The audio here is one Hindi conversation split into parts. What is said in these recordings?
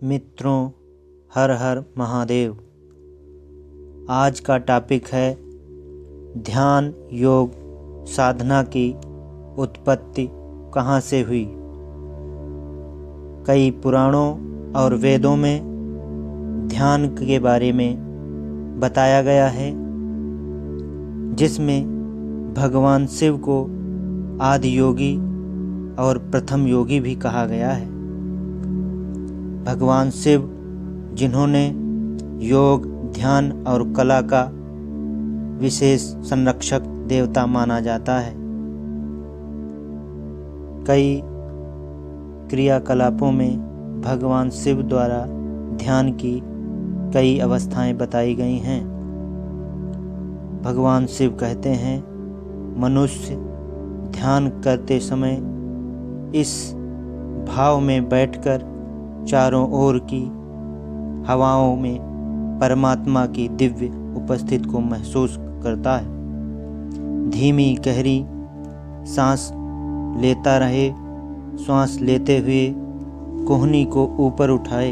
मित्रों, हर हर महादेव। आज का टॉपिक है ध्यान योग साधना की उत्पत्ति कहाँ से हुई। कई पुराणों और वेदों में ध्यान के बारे में बताया गया है, जिसमें भगवान शिव को आदि योगी और प्रथम योगी भी कहा गया है। भगवान शिव, जिन्होंने योग, ध्यान और कला का विशेष संरक्षक देवता माना जाता है। कई क्रियाकलापों में भगवान शिव द्वारा ध्यान की कई अवस्थाएं बताई गई हैं। भगवान शिव कहते हैं, मनुष्य ध्यान करते समय इस भाव में बैठकर चारों ओर की हवाओं में परमात्मा की दिव्य उपस्थिति को महसूस करता है। धीमी गहरी सांस लेता रहे, श्वास लेते हुए कोहनी को ऊपर उठाए,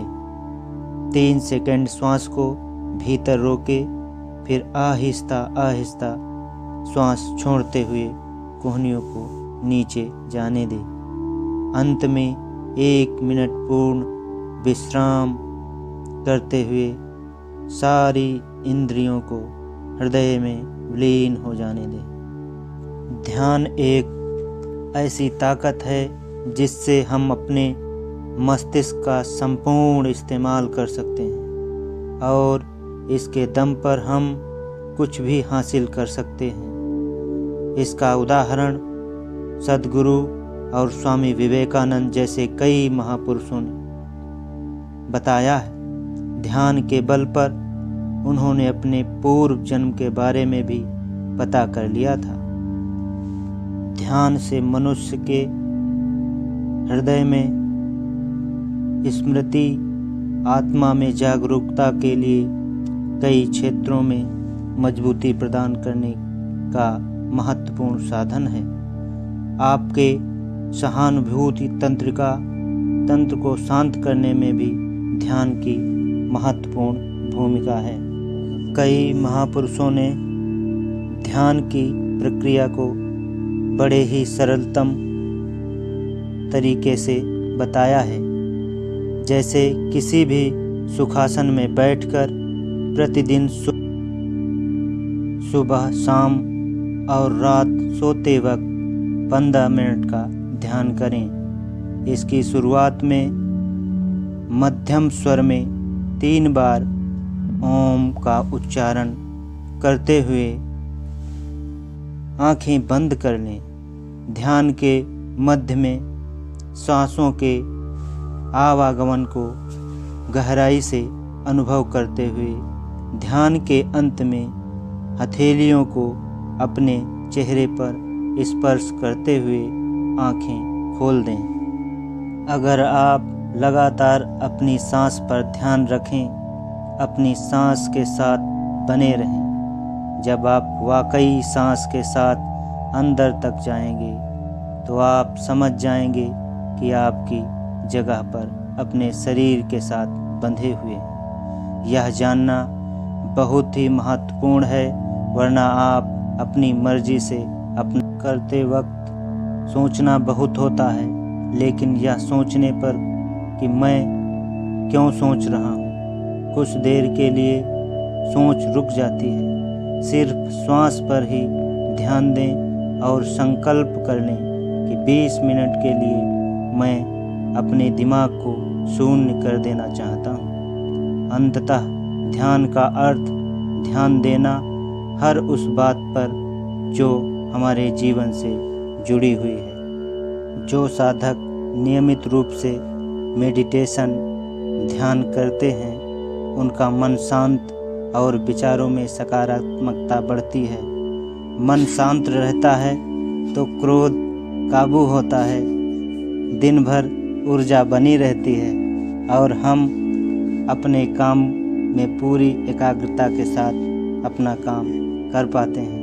3 सेकंड श्वास को भीतर रोके, फिर आहिस्ता आहिस्ता श्वास छोड़ते हुए कोहनियों को नीचे जाने दे। अंत में 1 मिनट पूर्ण विश्राम करते हुए सारी इंद्रियों को हृदय में विलीन हो जाने दें। ध्यान एक ऐसी ताकत है जिससे हम अपने मस्तिष्क का संपूर्ण इस्तेमाल कर सकते हैं और इसके दम पर हम कुछ भी हासिल कर सकते हैं। इसका उदाहरण सद्गुरु और स्वामी विवेकानंद जैसे कई महापुरुषों ने बताया है। ध्यान के बल पर उन्होंने अपने पूर्व जन्म के बारे में भी पता कर लिया था। ध्यान से मनुष्य के हृदय में स्मृति, आत्मा में जागरूकता के लिए कई क्षेत्रों में मजबूती प्रदान करने का महत्वपूर्ण साधन है। आपके सहानुभूति तंत्र को शांत करने में भी ध्यान की महत्वपूर्ण भूमिका है। कई महापुरुषों ने ध्यान की प्रक्रिया को बड़े ही सरलतम तरीके से बताया है। जैसे किसी भी सुखासन में बैठकर प्रतिदिन सुबह, शाम और रात सोते वक्त 15 मिनट का ध्यान करें। इसकी शुरुआत में मध्यम स्वर में 3 बार ओम का उच्चारण करते हुए आंखें बंद कर लें। ध्यान के मध्य में सांसों के आवागमन को गहराई से अनुभव करते हुए ध्यान के अंत में हथेलियों को अपने चेहरे पर स्पर्श करते हुए आंखें खोल दें। अगर आप लगातार अपनी सांस पर ध्यान रखें, अपनी सांस के साथ बने रहें। जब आप वाकई सांस के साथ अंदर तक जाएंगे तो आप समझ जाएंगे कि आपकी जगह पर अपने शरीर के साथ बंधे हुए हैं। यह जानना बहुत ही महत्वपूर्ण है, वरना आप अपनी मर्जी से अपना करते वक्त सोचना बहुत होता है, लेकिन यह सोचने पर कि मैं क्यों सोच रहा हूँ, कुछ देर के लिए सोच रुक जाती है। सिर्फ श्वास पर ही ध्यान दें और संकल्प कर लें कि 20 मिनट के लिए मैं अपने दिमाग को शून्य कर देना चाहता हूँ। अंततः ध्यान का अर्थ ध्यान देना हर उस बात पर जो हमारे जीवन से जुड़ी हुई है। जो साधक नियमित रूप से मेडिटेशन, ध्यान करते हैं, उनका मन शांत और विचारों में सकारात्मकता बढ़ती है। मन शांत रहता है तो क्रोध काबू होता है, दिन भर ऊर्जा बनी रहती है और हम अपने काम में पूरी एकाग्रता के साथ अपना काम कर पाते हैं।